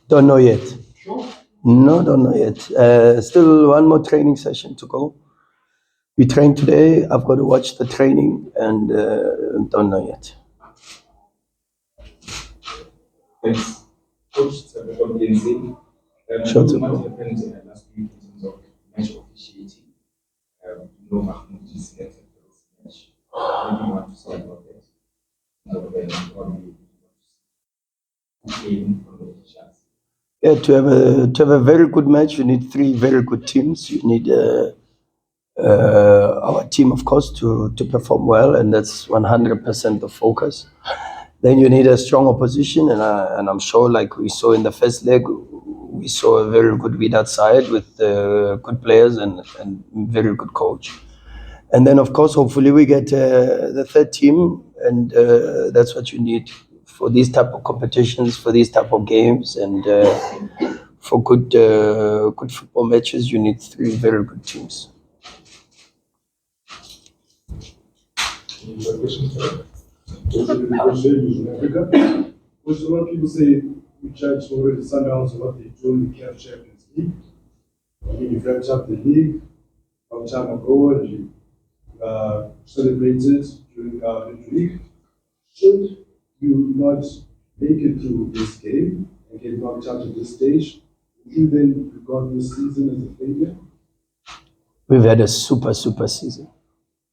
Don't know yet. No, don't know yet. Still one more training session to go. We trained today. I've got to watch the training and don't know yet. Thanks. Coach, from DNC. Sure. What happened last week in terms of match officiating? Mahmoud is selected for this match. What do you want to say about that? Yeah, to have a very good match, you need three very good teams. You need our team, of course, to perform well, and that's 100% the focus. Then you need a strong opposition, and I'm sure, like we saw in the first leg, we saw a very good Wydad side with good players and very good coach. And then, of course, hopefully we get the third team, and that's what you need for these type of competitions, for these type of games, and for good football matches. You need three very good teams. Which a lot of people say we judge already Sundowns what they do in the CAF Champions League. I mean, you wrapped up the league a long time ago and you celebrated during our league. Should you not make it through this game and get knocked out at this stage, would you then regard this season as a failure? We've had a super season.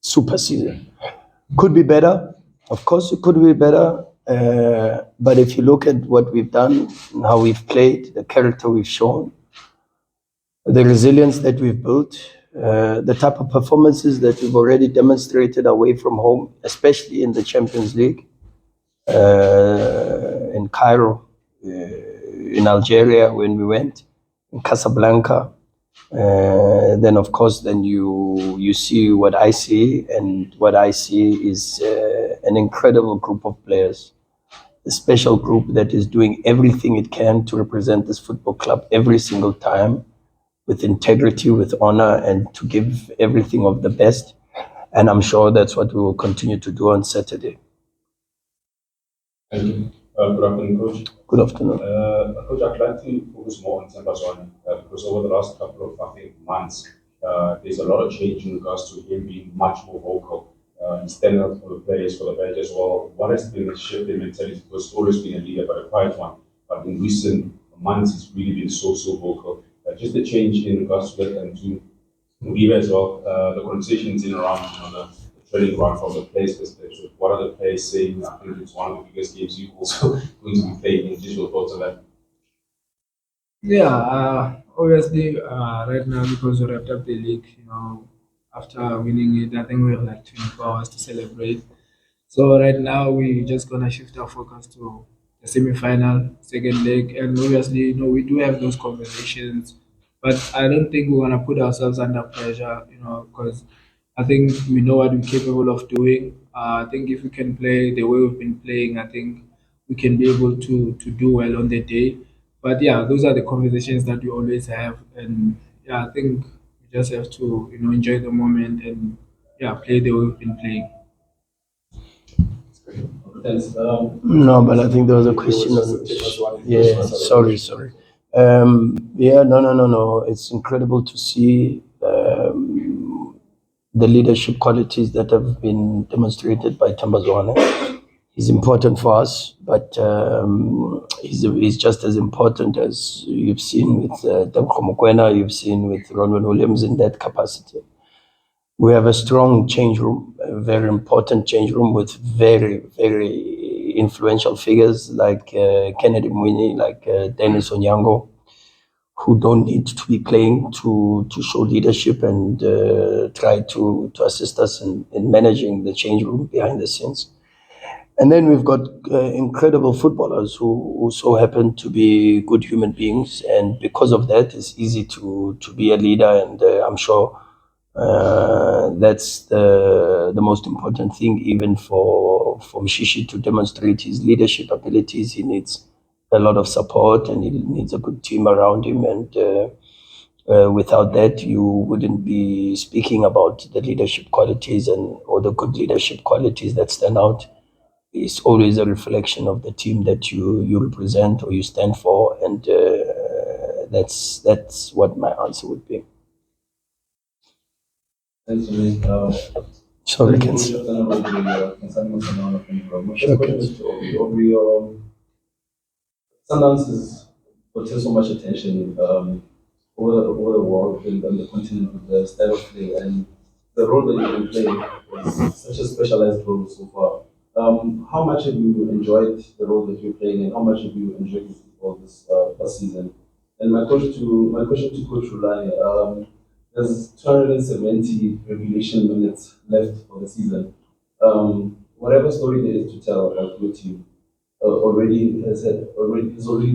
Super season. Could be better. Of course, it could be better. But if you look at what we've done, how we've played, the character we've shown, the resilience that we've built, the type of performances that we've already demonstrated away from home, especially in the Champions League, in Cairo, in Algeria when we went, in Casablanca. Then of course, then you see what I see, and what I see is an incredible group of players, a special group that is doing everything it can to represent this football club every single time, with integrity, with honor, and to give everything of the best. And I'm sure that's what we will continue to do on Saturday. Thank you. Good afternoon, Coach. Good afternoon. Coach, I'd like to focus more on Tembazwane because over the last couple of, months, there's a lot of change in regards to him being much more vocal. He's standing up for the players, for the bench as well. What has been the shift in mentality? Because he's always been a leader, but a quiet one. But in recent months, he's really been so vocal. Just the change in regards to that, and to Mudiba as well, the conversations in around the training ground from the players' perspective. What are the players saying? I think it's one of the biggest games you've also going to be playing. In digital thoughts on that? Yeah, obviously, right now because we wrapped up the league, after winning it, I think we have like 24 hours to celebrate. So right now we're just gonna shift our focus to the semi-final, second leg, and obviously, we do have those conversations, but I don't think we want to put ourselves under pressure, because I think we know what we're capable of doing. I think if we can play the way we've been playing, I think we can be able to do well on the day. But yeah, those are the conversations that we always have, and yeah, I think we just have to enjoy the moment and yeah, play the way we've been playing. Thanks. No, but I think there was a question on. Yeah, sorry. Yeah, no. It's incredible to see the leadership qualities that have been demonstrated by Tambazwane. He's important for us, but he's just as important as you've seen with Rulani Mokwena, you've seen with Ronwen Williams in that capacity. We have a strong change room, a very important change room with very influential figures like Kennedy Mwini, like Dennis Onyango, who don't need to be playing to show leadership and try to assist us in managing the change room behind the scenes. And then we've got incredible footballers who so happen to be good human beings, and because of that, it's easy to be a leader. And I'm sure that's the most important thing, even for Mshishi to demonstrate his leadership abilities. He needs a lot of support, and he needs a good team around him. And without that, you wouldn't be speaking about the leadership qualities or the good leadership qualities that stand out is always a reflection of the team that you represent or you stand for, and that's what my answer would be. Thanks, Jimmy. Sorry, Thank you, can Coach. I've done a really, my Sure, first question is to Obi. Obi, Sundowns is gotten so much attention over the world and on the continent with the style of play and the role that you've been playing is such a specialized role so far. How much have you enjoyed the role that you're playing, and how much have you enjoyed the football this past season? And my question to Coach Rulani, there's 270 regulation minutes left for the season. Whatever story there is to tell about your team already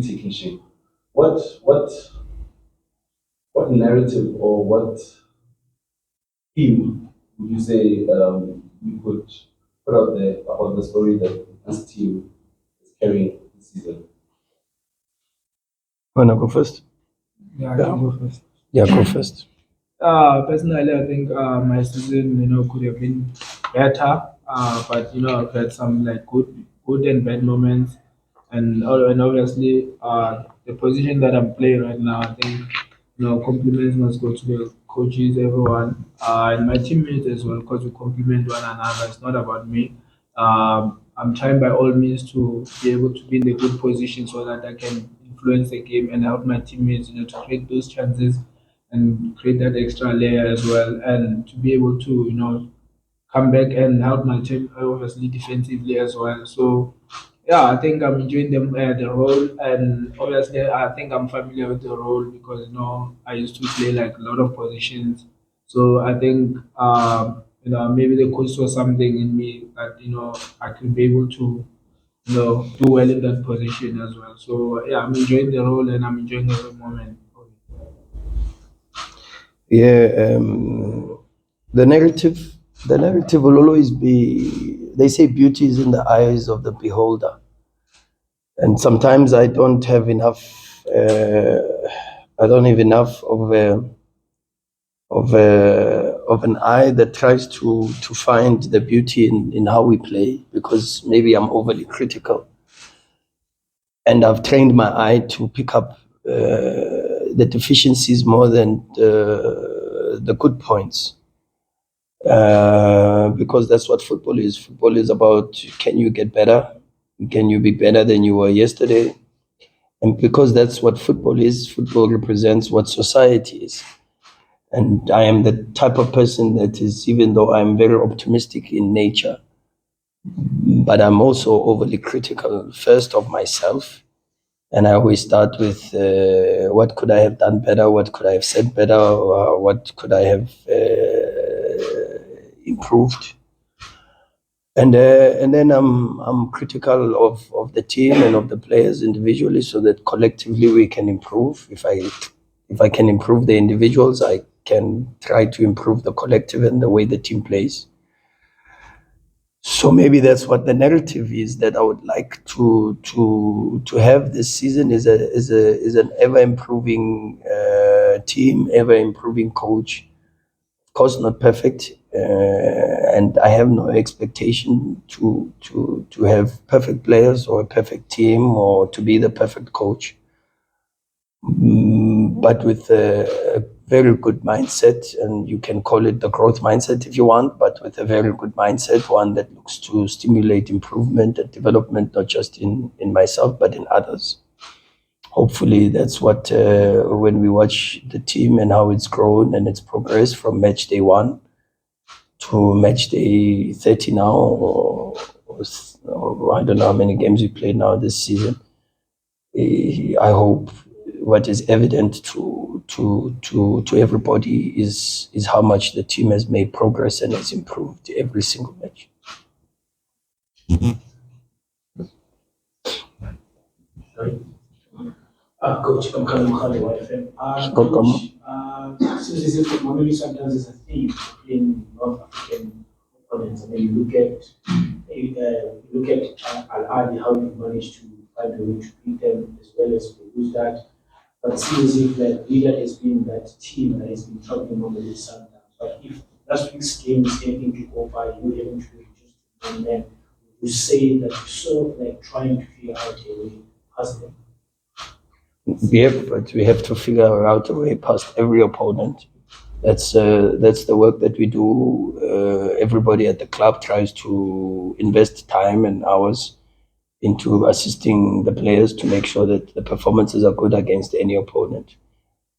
taken shape. What what what narrative or what theme would you say you could put out there about the story that this team is carrying this season? wanna go first? Yeah, I can go first. Yeah, go first. Personally, I think my season, could have been better. But I've had some like good and bad moments, and obviously, the position that I'm playing right now, I think, compliments must go to the coaches, everyone, and my teammates as well, because we complement one another. It's not about me. I'm trying by all means to be able to be in a good position so that I can influence the game and help my teammates, to create those chances and create that extra layer as well, and to be able to come back and help my team obviously defensively as well. So yeah, I think I'm enjoying the role, and obviously I think I'm familiar with the role because I used to play like a lot of positions. So I think maybe the coach saw something in me that I could be able to do well in that position as well. So yeah, I'm enjoying the role and I'm enjoying every moment. Yeah, the narrative, the narrative will always be. They say beauty is in the eyes of the beholder, and sometimes I don't have enough. I don't have enough of an eye that tries to find the beauty in how we play, because maybe I'm overly critical, and I've trained my eye to pick up the deficiencies more than the good points. Because that's what football is. Football is about, can you get better? Can you be better than you were yesterday? And because that's what football is, football represents what society is. And I am the type of person that is, even though I'm very optimistic in nature, but I'm also overly critical first of myself. And I always start with what could I have done better? What could I have said better? Or what could I have improved? And then I'm critical of the team and of the players individually, so that collectively we can improve. If I can improve the individuals, I can try to improve the collective and the way the team plays. So maybe that's what the narrative is that I would like to have this season, is an ever improving team, ever improving coach. Of course, not perfect, and I have no expectation to have perfect players or a perfect team or to be the perfect coach. But with a very good mindset, and you can call it the growth mindset if you want, but with a very good mindset, one that looks to stimulate improvement and development, not just in myself, but in others. Hopefully that's what, when we watch the team and how it's grown and its progress from match day 1 to match day 30 now, or I don't know how many games we played now this season. I hope what is evident to everybody is how much the team has made progress and has improved every single match. Coach, I'm coming from FM. Coach, since this is Mamelodi Sundowns is a theme in North African opponents, and then you look at Al Ahly, how you managed to find a way to beat them as well as to lose that. But it seems as if like Wydad has been that team that has been troubling Mamelodi Sundowns. But if last week's game is anything to go by, you having to reduce to 1 man you say that you're sort of like trying to figure out a way past them? But we have to figure out a way past every opponent. That's the work that we do. Everybody at the club tries to invest time and hours into assisting the players to make sure that the performances are good against any opponent.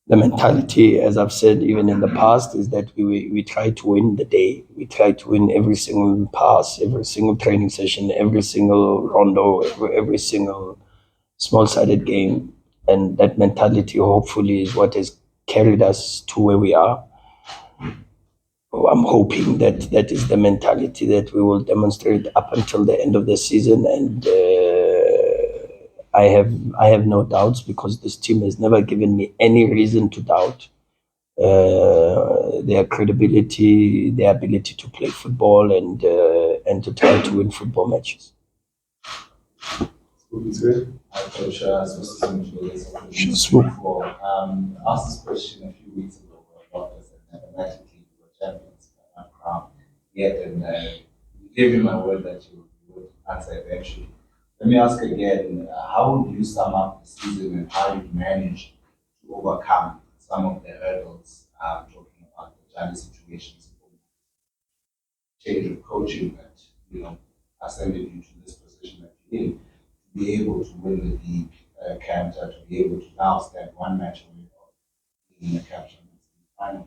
The mentality, as I've said even in the past, is that we try to win the day. We try to win every single pass, every single training session, every single rondo, every single small-sided game. And that mentality, hopefully, is what has carried us to where we are. I'm hoping that that is the mentality that we will demonstrate up until the end of the season, and I have no doubts, because this team has never given me any reason to doubt their credibility, their ability to play football, and to try to win football matches. Coach, Mr. Simon, Sure. before. I asked this question a few weeks ago about Loftus, and mathematically we were champions by 1 crown. Yet, and you gave me my word that you would answer eventually. Let me ask again, how would you sum up the season and how you managed to overcome some of the hurdles, talking about the Johnny situations, change of coaching that, ascended you to this position that you're in, to be able to win the league, Canter, to be able to now stand one match away from being a captain final?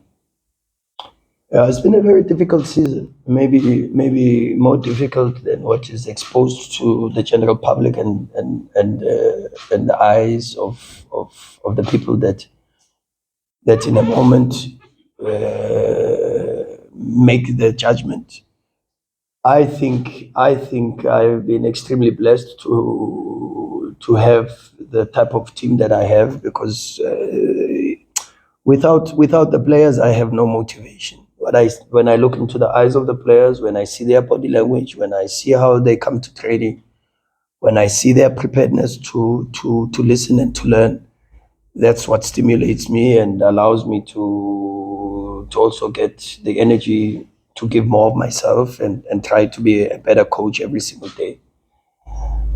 Yeah, it's been a very difficult season. Maybe more difficult than what is exposed to the general public and the eyes of the people that in a moment make the judgment. I think I've been extremely blessed to have the type of team that I have, because without the players, I have no motivation. When I look into the eyes of the players, when I see their body language, when I see how they come to training, when I see their preparedness to listen and to learn, that's what stimulates me and allows me to also get the energy to give more of myself and try to be a better coach every single day.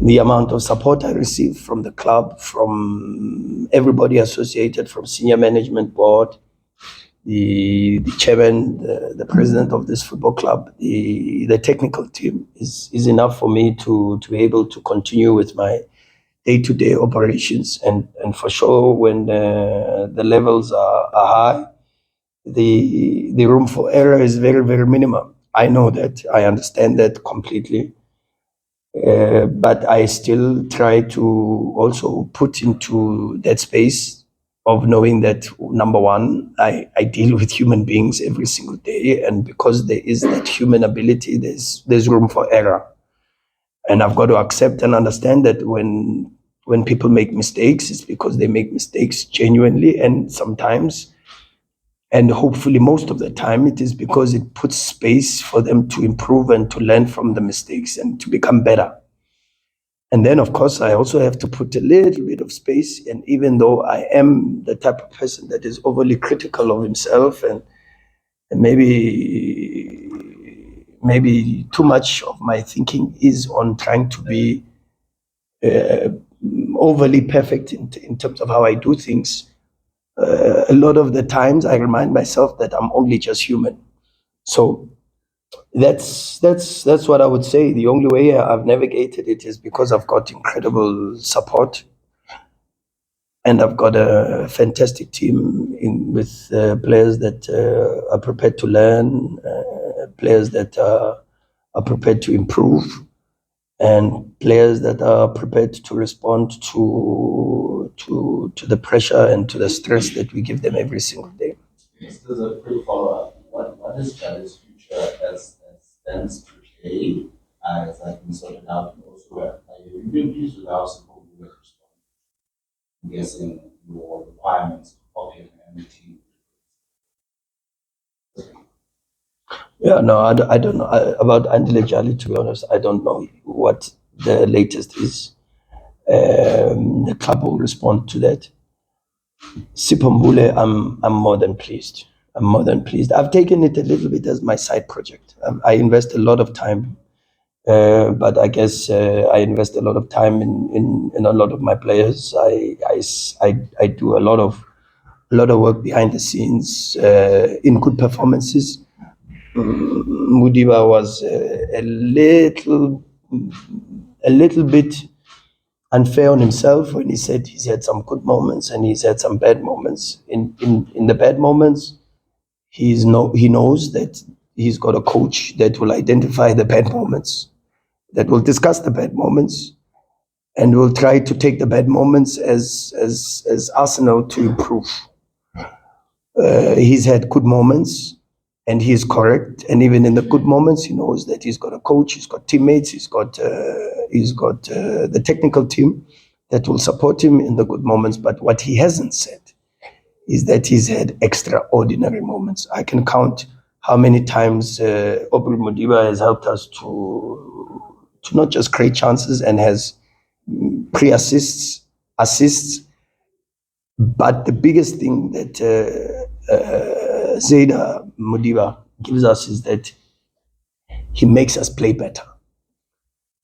The amount of support I receive from the club, from everybody associated, from senior management board, the chairman, the president of this football club, the technical team is enough for me to be able to continue with my day-to-day operations. And for sure, when the levels are high, the room for error is very, very minimum. I know that. I understand that completely. But I still try to also put into that space of knowing that, number one, I deal with human beings every single day, and because there is that human ability, there's room for error. And I've got to accept and understand that when people make mistakes, it's because they make mistakes genuinely, and sometimes, and hopefully most of the time, it is because it puts space for them to improve and to learn from the mistakes and to become better. And then, of course, I also have to put a little bit of space. And even though I am the type of person that is overly critical of himself, and maybe too much of my thinking is on trying to be overly perfect in terms of how I do things, a lot of the times I remind myself that I'm only just human. So that's what I would say. The only way I've navigated it is because I've got incredible support, and I've got a fantastic team with players that are prepared to learn, players that are prepared to improve, and players that are prepared to respond to the pressure and to the stress that we give them every single day. Just as a quick follow-up, what is Charlie's future as stands today? Has that been sorted out? And also, are you been pleased with how simple you were responding? I'm guessing your requirements of him and the team. Yeah, no, I don't know about Andile Jali, to be honest. I don't know what the latest is. The club will respond to that. Sipombule, I'm more than pleased. I'm more than pleased. I've taken it a little bit as my side project. I invest a lot of time But I guess I invest a lot of time in a lot of my players. I do a lot of work behind the scenes in good performances. Mudiba was a little bit unfair on himself when he said he's had some good moments and he's had some bad moments. In the bad moments, he knows that he's got a coach that will identify the bad moments, that will discuss the bad moments, and will try to take the bad moments as arsenal to improve. He's had good moments, and he is correct. And even in the good moments, he knows that he's got a coach, he's got teammates, he's got the technical team that will support him in the good moments. But what he hasn't said is that he's had extraordinary moments. I can count how many times Aubrey Modiba has helped us to not just create chances and has pre-assists, assists, but the biggest thing that Zaida Modiba gives us is that he makes us play better.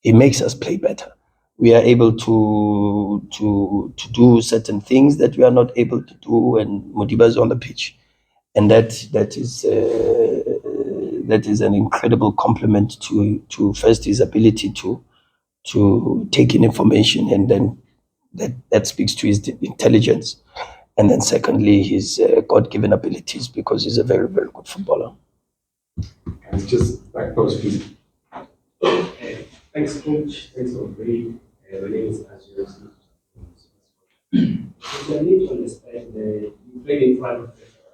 He makes us play better. We are able to do certain things that we are not able to do when Modiba is on the pitch, and that is an incredible compliment to first his ability to take in information, and then that speaks to his intelligence, and then secondly his God-given abilities, because he's a very, very good footballer. It's just back post, please. Thanks, coach. Thanks for very. My name is Azure. I need to understand you played in front of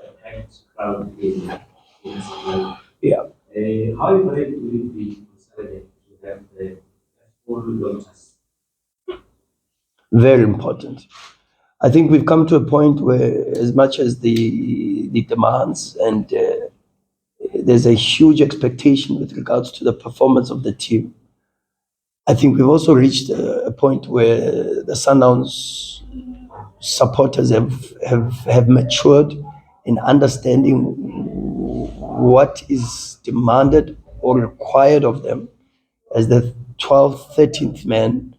a packed crowd in Spain. Yeah. How important will it be on Saturday to have the full Loftus? Very important. I think we've come to a point where, as much as the demands and there's a huge expectation with regards to the performance of the team, I think we've also reached a point where the Sundowns supporters have matured in understanding what is demanded or required of them as the 12th, 13th man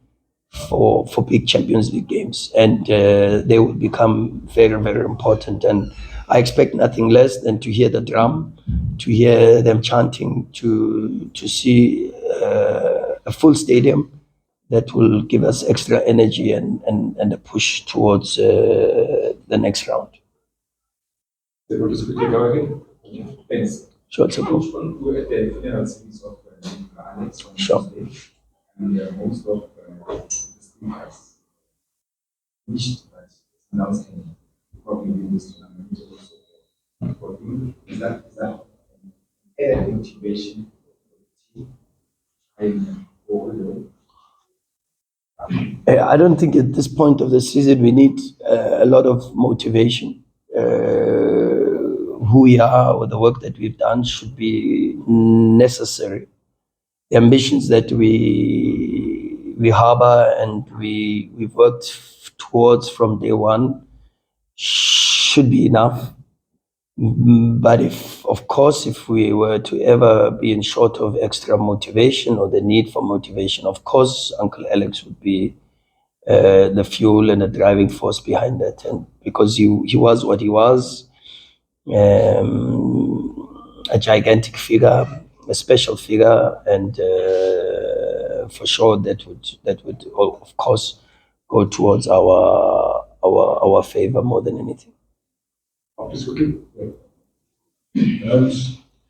for big Champions League games, and they will become very, very important. And I expect nothing less than to hear the drum, to hear them chanting, to see a full stadium that will give us extra energy and a push towards the next round. We'll just quickly go ahead. Thanks. Sure, it's a go. We're at the final series of Alex on Sure. Tuesday, and most of this team has wished that Sundowns can probably win this tournament also for you. Is that added motivation for the team to try and go all the way? I don't think at this point of the season we need a lot of motivation. Who we are or the work that we've done should be necessary. The ambitions that we harbor and we've worked towards from day one should be enough. But if we were to ever be in short of extra motivation or the need for motivation, of course, Uncle Alex would be the fuel and the driving force behind that. And because he was what he was, a gigantic figure, a special figure, and for sure that would of course go towards our favor more than anything. Just quickly.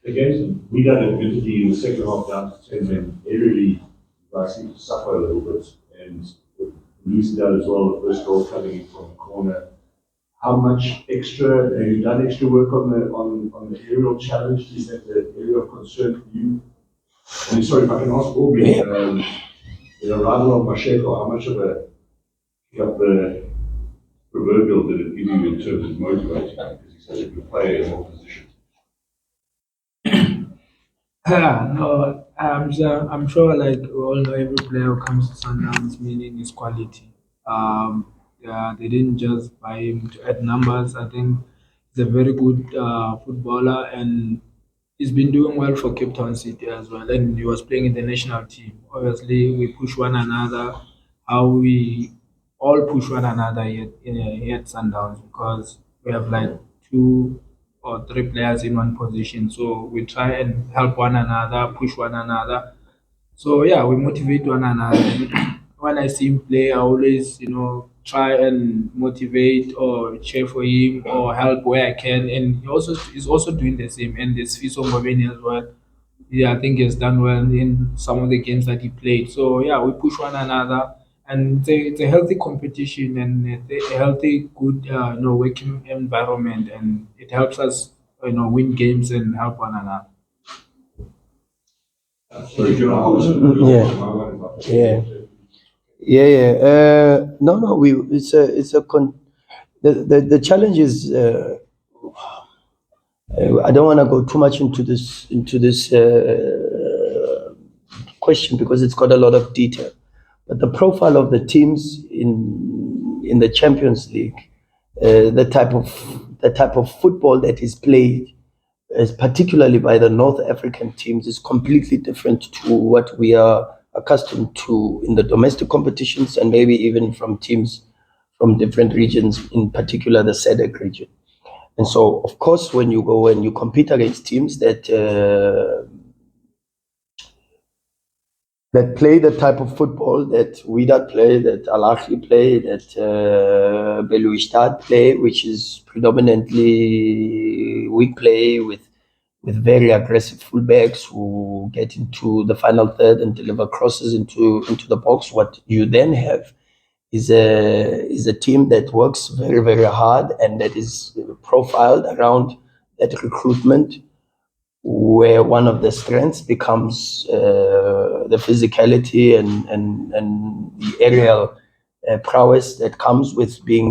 Again, we done admittedly in the second half down to 10 men. Aerially, I seem to suffer a little bit, and losing that as well. The first goal coming in from the corner. How much extra have you done extra work on the aerial challenge? Is that the area of concern for you? And sorry if I can ask Aubrey, the arrival of Masheko, how much of a pick up the proverbial did it give you in terms of motivating? Because he's such a good player in all positions. No, I'm sure like we all know every player who comes to Sundowns meaning is quality. Yeah, they didn't just buy him to add numbers. I think he's a very good footballer, and he's been doing well for Cape Town City as well, and he was playing in the national team. Obviously, we push one another. How we all push one another here at Sundowns because we have like two or three players in one position. So we try and help one another, push one another. So yeah, we motivate one another. And when I see him play, I always, try and motivate or cheer for him or help where I can. And he also is also doing the same. And there's Fiso Mbabeni as well. Yeah, I think he has done well in some of the games that he played. So yeah, we push one another, and it's a healthy competition and a healthy, good, working environment, and it helps us, win games and help one another. Yeah, yeah, yeah. No, no. It's a the challenge is. I don't want to go too much into this question because it's got a lot of detail. But the profile of the teams in the Champions League, the type of football that is played, particularly by the North African teams, is completely different to what we are accustomed to in the domestic competitions and maybe even from teams from different regions, in particular the SADC region. And so, of course, when you go and you compete against teams that play the type of football that Wydad play, that Al Ahly play, that Belouizdad play, which is predominantly we play with very aggressive fullbacks who get into the final third and deliver crosses into the box. What you then have is a team that works very, very hard and that is profiled around that recruitment, where one of the strengths becomes the physicality and the aerial prowess that comes with being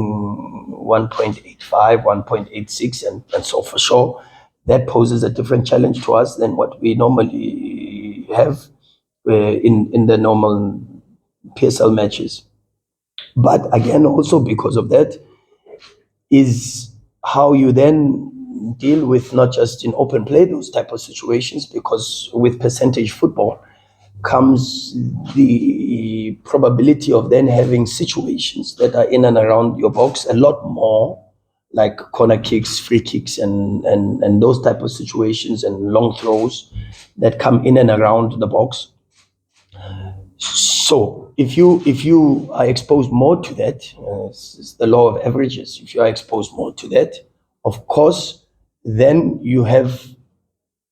1.85, 1.86, and so for sure that poses a different challenge to us than what we normally have in the normal PSL matches. But again, also because of that, is how you then deal with not just in open play those type of situations, because with percentage football comes the probability of then having situations that are in and around your box a lot more, like corner kicks, free kicks, and those type of situations and long throws that come in and around the box. So if you are exposed more to that, it's the law of averages. If you are exposed more to that, of course, then you have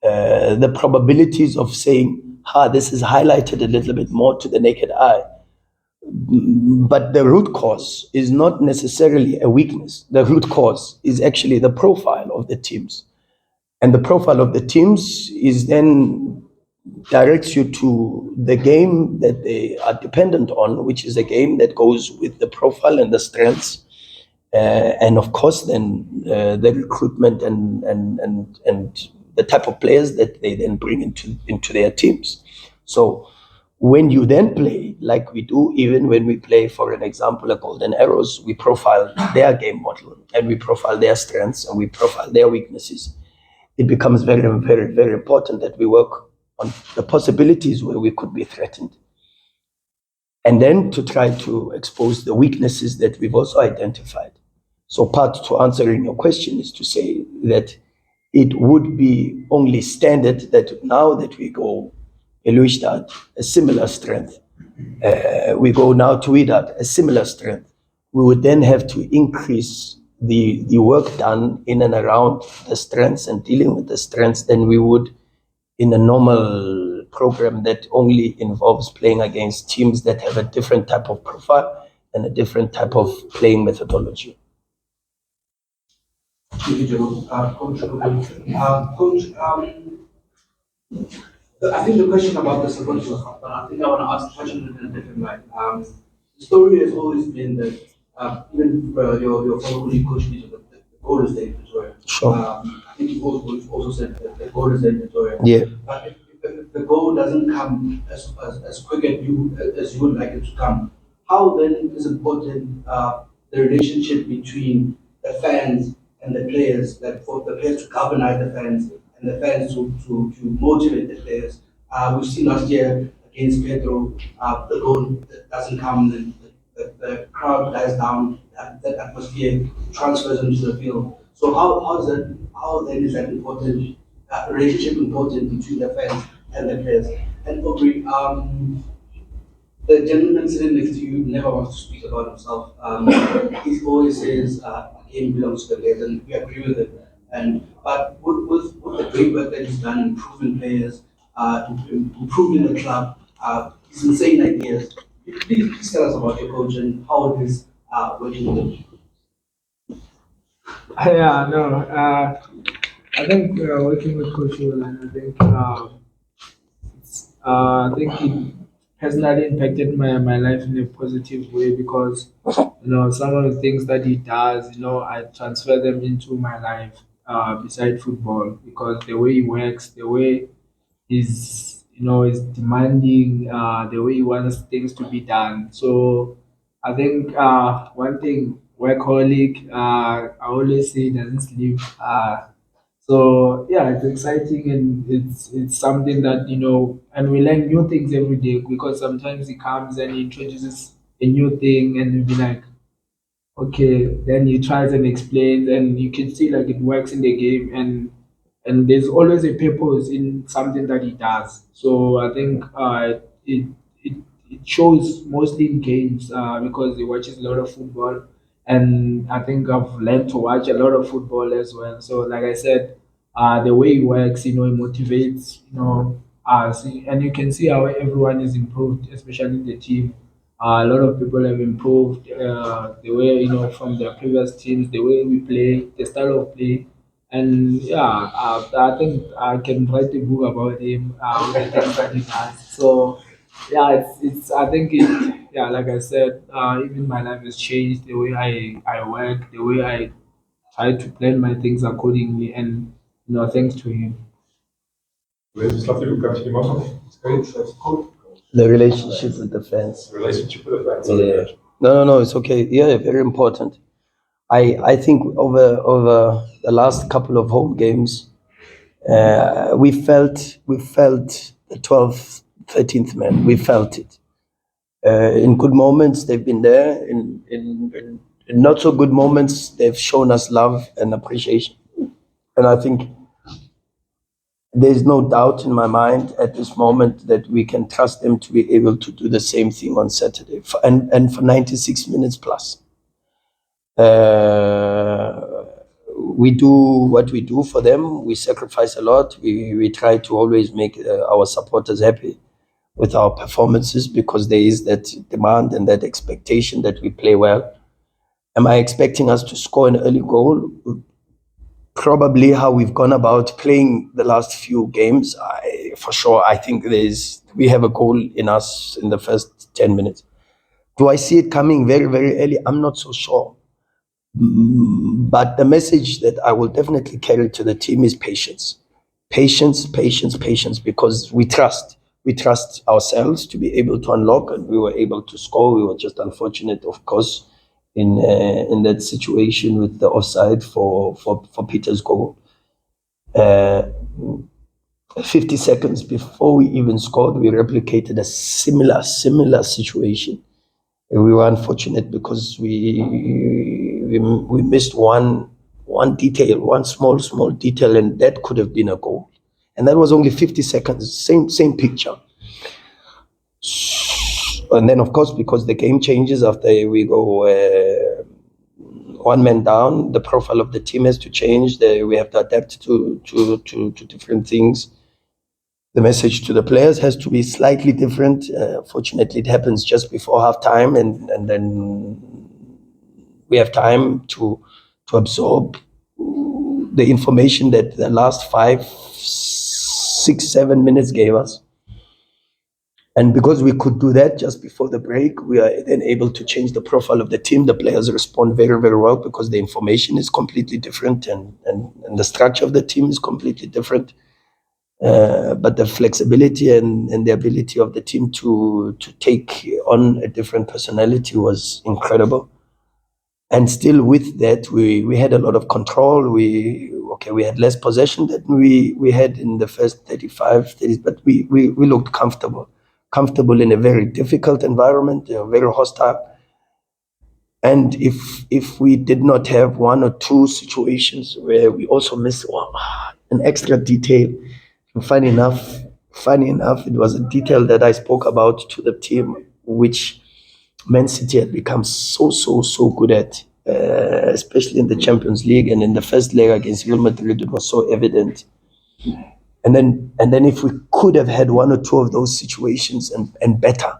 the probabilities of saying, this is highlighted a little bit more to the naked eye. But the root cause is not necessarily a weakness. The root cause is actually the profile of the teams. And the profile of the teams is then directs you to the game that they are dependent on, which is a game that goes with the profile and the strengths, and of course then the recruitment and the type of players that they then bring into their teams. So when you then play like we do, even when we play, for an example, a Golden Arrows, we profile their game model and we profile their strengths and we profile their weaknesses. It becomes very, very, very important that we work on the possibilities where we could be threatened. And then to try to expose the weaknesses that we've also identified. So part to answering your question is to say that it would be only standard that now that we go Belouizdad, a similar strength, we go now to Wydad, a similar strength, we would then have to increase the work done in and around the strengths and dealing with the strengths than we would in a normal program that only involves playing against teams that have a different type of profile and a different type of playing methodology. Thank you, Joe. Coach, I think the question about the supporters was hard, but I think I want to ask a question in a different way. The story has always been that even your former colleague, Coach Lisa, the goal is there in Pretoria. Sure. I think you've also said that the goal is there in Pretoria. Yeah. But if the goal doesn't come as quick as you would like it to come, how then is important the relationship between the fans and the players, that for the players to galvanize the fans and the fans to motivate the players. We've seen last year against Pedro, the goal doesn't come, and the crowd dies down, that atmosphere transfers into the field. So how then is that important relationship important between the fans and the players? And Aubrey, the gentleman sitting next to you never wants to speak about himself. He always says a game belongs to the players, and we agree with it. But with the great work that he's done, improving players, improving the club, his insane ideas. Please tell us about your coach and how it is working with him. Yeah, no. I think working with Coach Rulani, I think it personally impacted my life in a positive way because some of the things that he does, I transfer them into my life beside football because the way he works, the way is demanding, the way he wants things to be done. So I think one thing, workaholic, I always say doesn't sleep. So yeah, it's exciting and it's something that and we learn new things every day because sometimes he comes and he introduces a new thing and you'll be like, okay, then he tries and explains, and you can see like it works in the game, and there's always a purpose in something that he does. So I think it it it shows mostly in games because he watches a lot of football, and I think I've learned to watch a lot of football as well. So like I said, the way he works, he motivates, us, and you can see how everyone is improved, especially the team. A lot of people have improved the way from their previous teams, the way we play, the style of play, and yeah, I think I can write a book about him with the things that he does. So yeah, it's I think yeah, like I said, even my life has changed the way I work, the way I try to plan my things accordingly, and thanks to him. It's lovely to come to you, Marshall. It's great. That's cool. The relationship with the fans. Relationship with the fans. Yeah. No, it's okay. Yeah, very important. I think over the last couple of home games, we felt the 12th, 13th man. We felt it. In good moments, they've been there. In not so good moments, they've shown us love and appreciation. And I think there's no doubt in my mind at this moment that we can trust them to be able to do the same thing on Saturday and for 96 minutes plus. We do what we do for them. We sacrifice a lot. We try to always make our supporters happy with our performances because there is that demand and that expectation that we play well. Am I expecting us to score an early goal? Probably how we've gone about playing the last few games. For sure, I think we have a goal in us in the first 10 minutes. Do I see it coming very, very early? I'm not so sure. But the message that I will definitely carry to the team is patience. Patience, because we trust ourselves to be able to unlock, and we were able to score. We were just unfortunate, of course, in that situation with the offside for Peter's goal. 50 seconds before we even scored, we replicated a similar situation. And we were unfortunate because we missed one detail, one small detail, and that could have been a goal. And that was only 50 seconds, same picture. And then, of course, because the game changes after we go one man down, the profile of the team has to change. We have to adapt to different things. The message to the players has to be slightly different. Fortunately, it happens just before halftime, and then we have time to absorb the information that the last 5, 6, 7 minutes gave us. And because we could do that just before the break, we are then able to change the profile of the team. The players respond very, very well because the information is completely different and the structure of the team is completely different. But the flexibility and the ability of the team to take on a different personality was incredible. And still with that, we had a lot of control. We were okay, we had less possession than we had in the first 35, 30, but we looked comfortable in a very difficult environment, very hostile. And if we did not have one or two situations where we also missed an extra detail, and funny enough, it was a detail that I spoke about to the team, which Man City had become so good at, especially in the Champions League and in the first leg against Real Madrid. It was so evident. And then if we could have had one or two of those situations and better,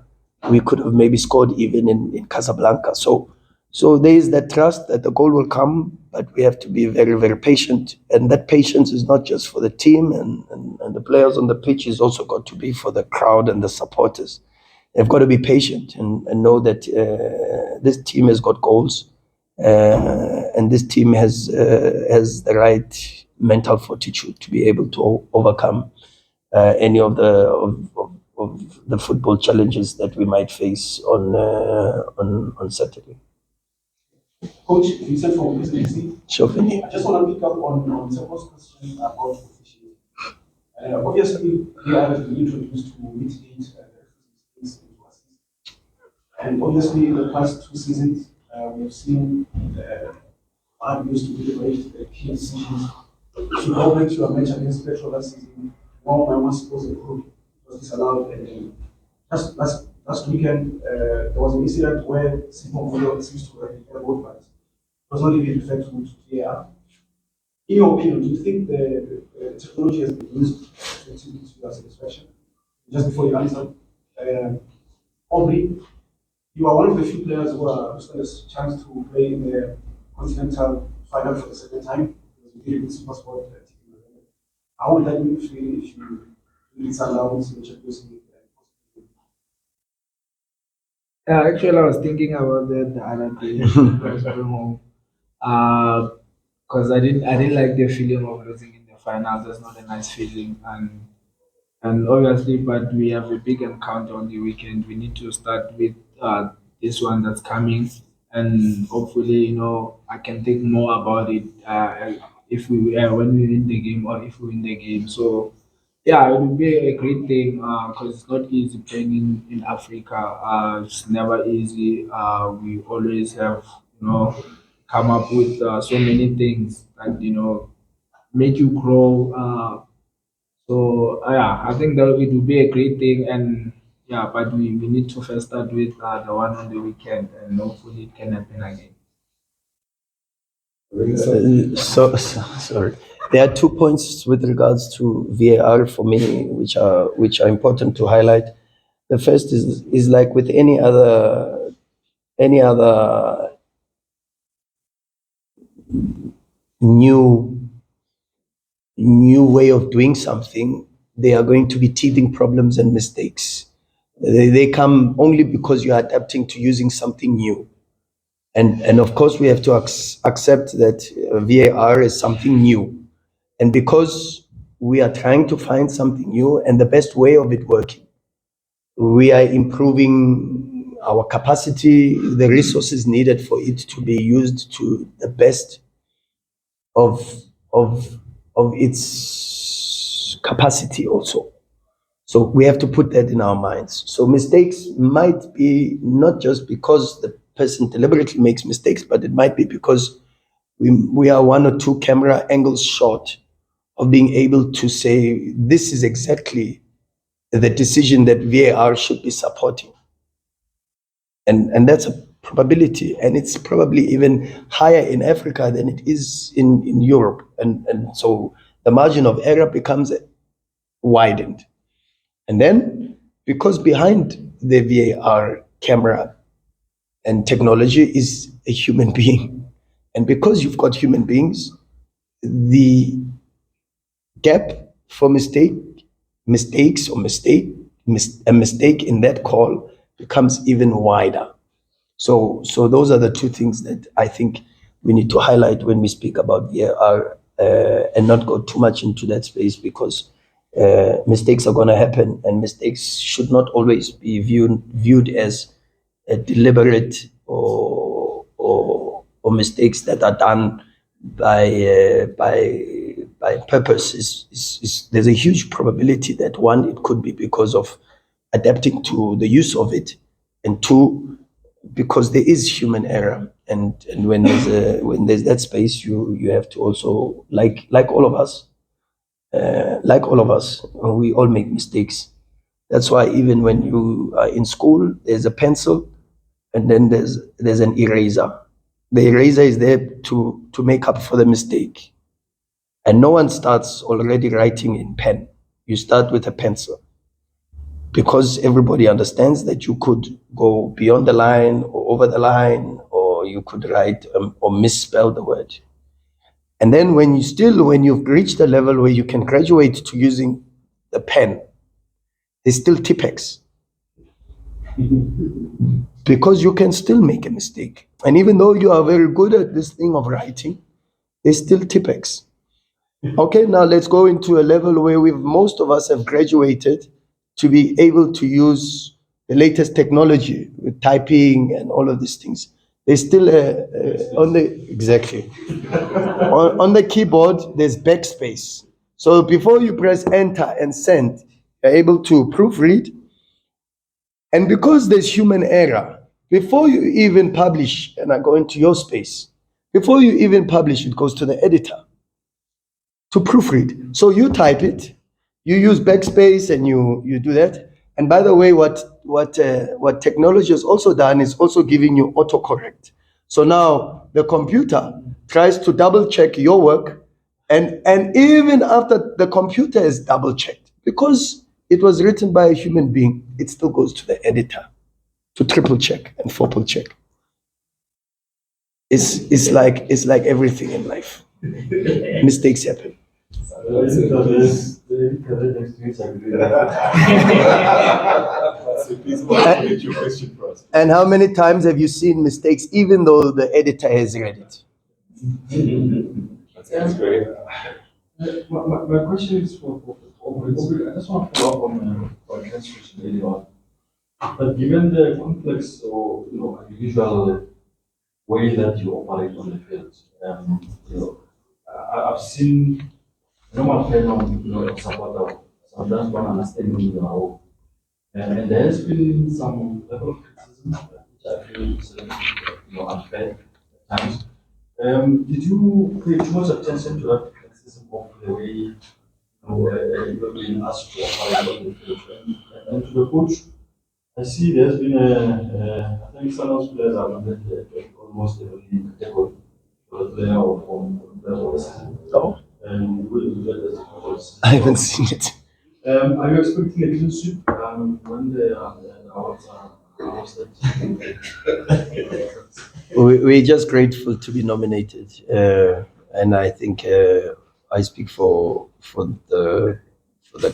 we could have maybe scored even in Casablanca. So there is that trust that the goal will come, but we have to be very patient. And that patience is not just for the team and the players on the pitch, it's also got to be for the crowd and the supporters. They've got to be patient and know that this team has got goals, and this team has the right mental fortitude to be able to overcome any of the football challenges that we might face on Saturday. Coach, Vincent from SBC. Sure, Vinny. I just want to pick up on Sepo's question about officiating. Obviously, VAR has been introduced to mitigate the mistakes into assist. And obviously, in the past 2 seasons, we have seen the VAR used to deliberate the key decisions. If you go back to a match against Petro last season, one man was supposed to prove was disallowed. And last weekend, there was an incident where Simon Villa seems to have been airborne, but it was not even referred to VAR. In your opinion, do you think the technology has been used to your satisfaction? Just before you answer, Aubrey, you are one of the few players who got a chance to play in the continental final for the second time. You did it with SuperSport. How would that make you feel if you did Sundowns in the Champions League? Actually, I was thinking about that the other day when I was going home. Because I didn't like the feeling of losing in the finals. That's not a nice feeling, and obviously, but we have a big encounter on the weekend. We need to start with this one that's coming, and hopefully, I can think more about it if we when we win the game or if we win the game. So, yeah, it will be a great thing because it's not easy playing in Africa. It's never easy. We always have, come up with so many things that make you grow. So yeah, I think that it will be a great thing, and yeah, but we need to first start with the one on the weekend, and hopefully it can happen again. Sorry. There are 2 points with regards to VAR for me, which are important to highlight. The first is like with any other new way of doing something. There are going to be teething problems and mistakes. They come only because you are adapting to using something new. And of course, we have to accept that VAR is something new. And because we are trying to find something new and the best way of it working, we are improving our capacity, the resources needed for it to be used to the best of its capacity also. So we have to put that in our minds. So mistakes might be not just because the person deliberately makes mistakes, but it might be because we are 1 or 2 camera angles short of being able to say this is exactly the decision that VAR should be supporting. And that's a probability, and it's probably even higher in Africa than it is in Europe. And so the margin of error becomes widened. And then, because behind the VAR camera and technology is a human being, and because you've got human beings, the gap for a mistake in that call becomes even wider. So those are the 2 things that I think we need to highlight when we speak about VAR, and not go too much into that space, because mistakes are going to happen, and mistakes should not always be viewed as a deliberate or mistakes that are done by by purpose is there's a huge probability that one, it could be because of adapting to the use of it, and two, because there is human error, and when there's that space, you have to also, like all of us, we all make mistakes. That's why even when you are in school, there's a pencil, and then there's an eraser. The eraser is there to make up for the mistake. And no one starts already writing in pen. You start with a pencil, because everybody understands that you could go beyond the line or over the line, or you could write or misspell the word. And then when you've reached a level where you can graduate to using the pen, there's still Tipex. Because you can still make a mistake. And even though you are very good at this thing of writing, there's still Tipex. Okay, now let's go into a level where most of us have graduated to be able to use the latest technology with typing and all of these things. There's still exactly. on the keyboard, there's backspace. So before you press enter and send, you're able to proofread. And because there's human error, before you even publish, and I go into your space, before you even publish, it goes to the editor to proofread. So you type it, you use backspace, and you do that. And by the way, what technology has also done is also giving you autocorrect. So now the computer tries to double check your work, and even after the computer is double checked, because it was written by a human being, it still goes to the editor to triple check and triple check. It's like everything in life. Mistakes happen. And how many times have you seen mistakes even though the editor has read it? That's great. My question is for I just want to follow up on Ken's question earlier on. But given the complex or unusual way that you operate on the field, I've seen normal fan supporter sometimes don't understand your role, and there has been some level of criticism which I feel is unfair at times. Did you pay too much attention to that criticism of the way you're being asked to operate on the field? And to the coach, I see there's been I think some of those players have been almost every category for the player or from the season. Oh, And we will get as coaches. I haven't seen it. Are you expecting a clean sweep when the awards are hosted? We're just grateful to be nominated, and I think I speak for the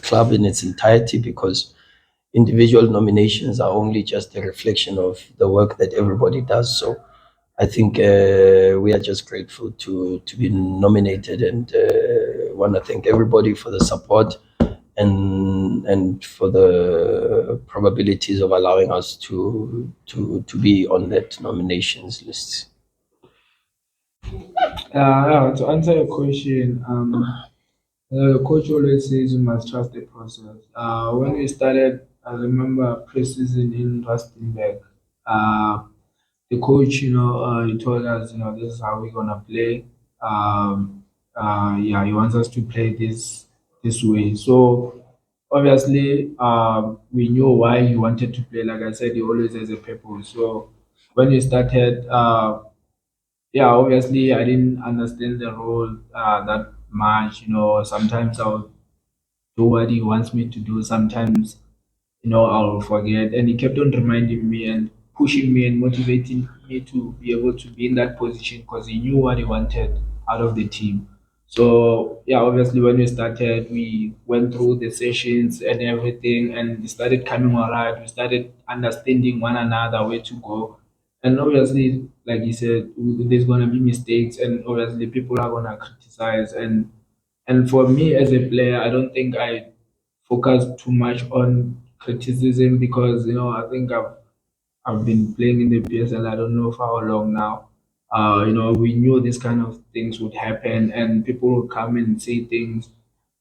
club in its entirety, because individual nominations are only just a reflection of the work that everybody does. So I think we are just grateful to be nominated, and want to thank everybody for the support and for the probabilities of allowing us to be on that nominations list. To answer your question, the coach always says you must trust the process. When we started, I remember pre-season in Rustenburg. The coach, he told us, this is how we're gonna play. He wants us to play this way. So obviously, we knew why he wanted to play. Like I said, he always has a purpose. So when we started, obviously, I didn't understand the role that much. Sometimes I'll do what he wants me to do. Sometimes, I'll forget. And he kept on reminding me and pushing me and motivating me to be able to be in that position, because he knew what he wanted out of the team. So, obviously, when we started, we went through the sessions and everything, and it started coming all right. We started understanding one another, where to go. And obviously, like you said, there's going to be mistakes, and obviously, people are going to criticize. And for me as a player, I don't think I focus too much on criticism, because I think I've been playing in the PSL, I don't know for how long now. we knew this kind of things would happen and people would come and say things.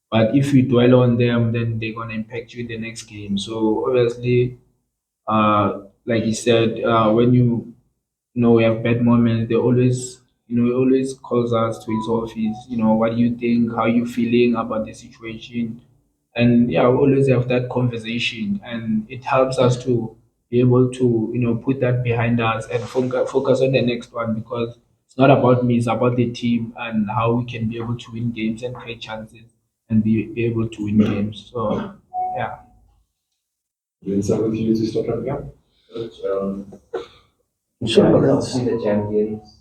But if you dwell on them, then they're gonna impact you in the next game. So obviously, like you said, when we have bad moments, they always, he always calls us to his office. What do you think? How you feeling about the situation? And yeah, we always have that conversation, and it helps us to be able to, put that behind us and focus on the next one because it's not about me, it's about the team and how we can be able to win games and create chances and be able to win games. So yeah. Vincent, with you to start wrapping up. Sure. Obviously the champions,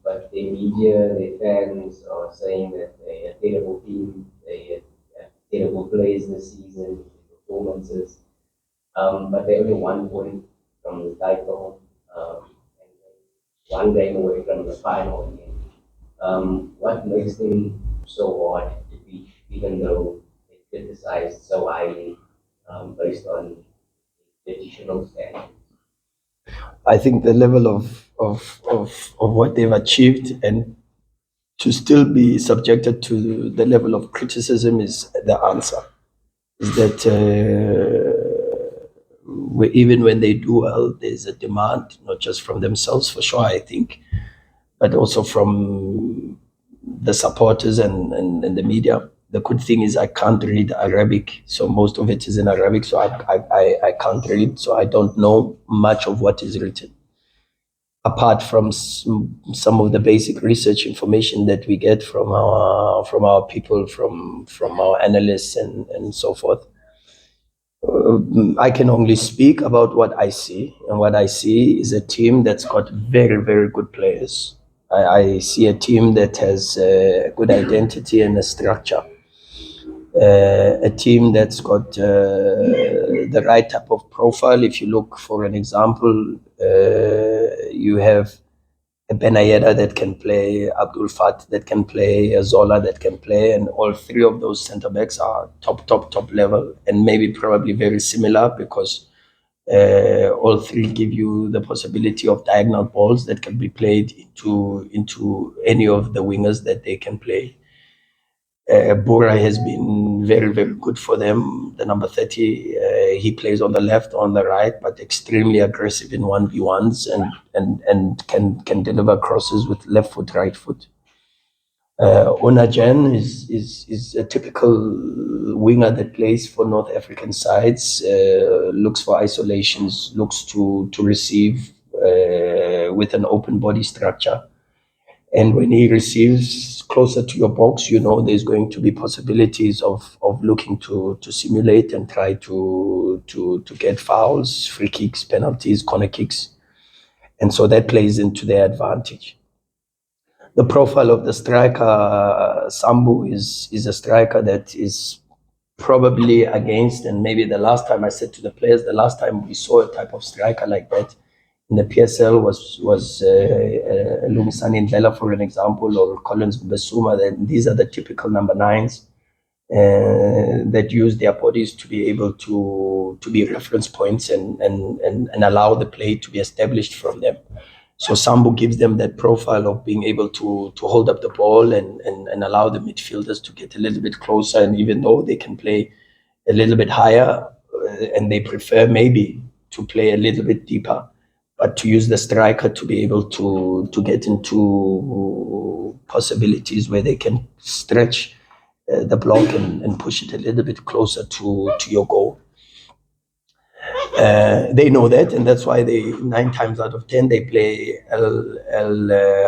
but the media, the fans are saying that they're a terrible team, they have terrible plays this season, performances, but they're only 1 point from the title, and one game away from the final again. What makes them so hard to beat, even though they criticized so highly, based on traditional standards? I think the level of what they've achieved and to still be subjected to the level of criticism is the answer. Is that even when they do well, there's a demand, not just from themselves, for sure, I think, but also from the supporters and the media. The good thing is I can't read Arabic, so most of it is in Arabic, so I can't read, so I don't know much of what is written apart from some of the basic research information that we get from our people, from our analysts and so forth. I can only speak about what I see, and what I see is a team that's got very, very good players. I see a team that has a good identity and a structure. A team that's got the right type of profile. If you look, for an example, you have a Benayeda that can play, Abdul Fat that can play, a Zola that can play, and all three of those centre backs are top level, and maybe probably very similar because all three give you the possibility of diagonal balls that can be played into any of the wingers that they can play. Bora has been very, very good for them. The number 30, he plays on the left, on the right, but extremely aggressive in 1v1s and can deliver crosses with left foot, right foot. Onajen is a typical winger that plays for North African sides, looks for isolations, looks to receive with an open body structure. And when he receives closer to your box, there's going to be possibilities of looking to simulate and try to get fouls, free kicks, penalties, corner kicks. And so that plays into their advantage. The profile of the striker, Sambu, is a striker that is probably against, and maybe the last time I said to the players, the last time we saw a type of striker like that in the PSL was Lumisani Ndlela, for an example, or Collins Mbesuma. These are the typical number 9s that use their bodies to be able to be reference points and allow the play to be established from them. So Sambu gives them that profile of being able to hold up the ball and allow the midfielders to get a little bit closer. And even though they can play a little bit higher and they prefer maybe to play a little bit deeper, but to use the striker to be able to get into possibilities where they can stretch the block and push it a little bit closer to your goal. They know that, and that's why 9 times out of 10 they play El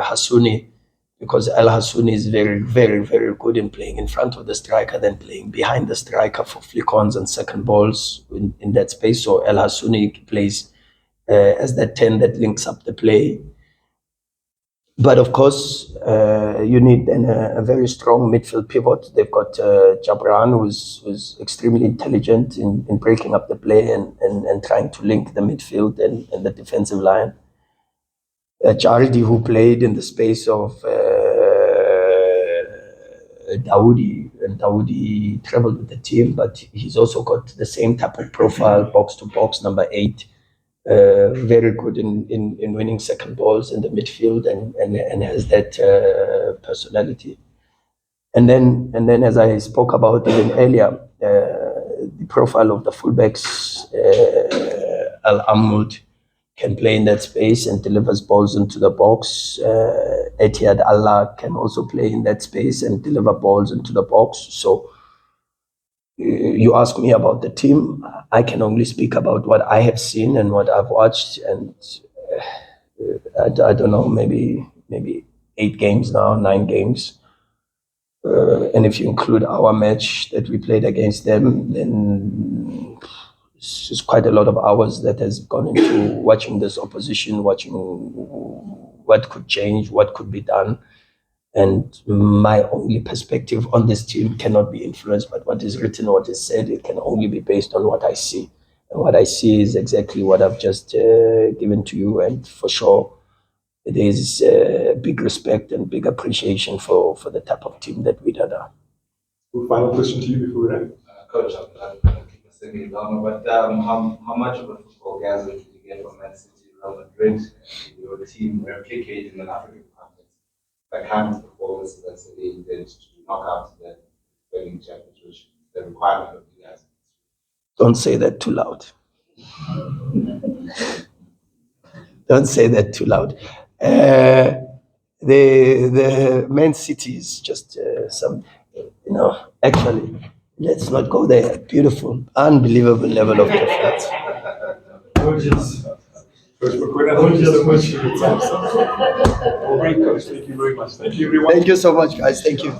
Hassouni, because El Hassouni is very, very, very good in playing in front of the striker than playing behind the striker for flick-ons and second balls in that space. So El Hassouni plays as that 10 that links up the play. But of course, you need then a very strong midfield pivot. They've got Jabran, who's extremely intelligent in breaking up the play and trying to link the midfield and the defensive line. Chardi, who played in the space of Dawoodi, and Dawoodi traveled with the team, but he's also got the same type of profile, box to box, number 8, very good in winning second balls in the midfield and has that personality. And then, as I spoke about even earlier, the profile of the fullbacks, Al Amud can play in that space and delivers balls into the box. Etihad Allah can also play in that space and deliver balls into the box. So you ask me about the team, I can only speak about what I have seen and what I've watched, and I don't know, maybe 8 games now, 9 games. And if you include our match that we played against them, then it's just quite a lot of hours that has gone into watching this opposition, watching what could change, what could be done. And my only perspective on this team cannot be influenced by what is written, what is said. It can only be based on what I see. And what I see is exactly what I've just given to you. And for sure, there is big respect and big appreciation for the type of team that we are. Final question to you before we end. Coach, I'm going to keep a second longer, but how much of a football gather did you get from Man City, Real Madrid, your team replicating in African context? The kind of performance that City did to knock out the defending champions, which is the requirement of you guys. Don't say that too loud. Don't say that too loud. The Man City is just some, actually, let's not go there. Beautiful, unbelievable level of performance. Coach Mokwena, thank you so much for your time. All right, Coach, thank you very much. Thank you, everyone. Thank you so much, guys. Thank you.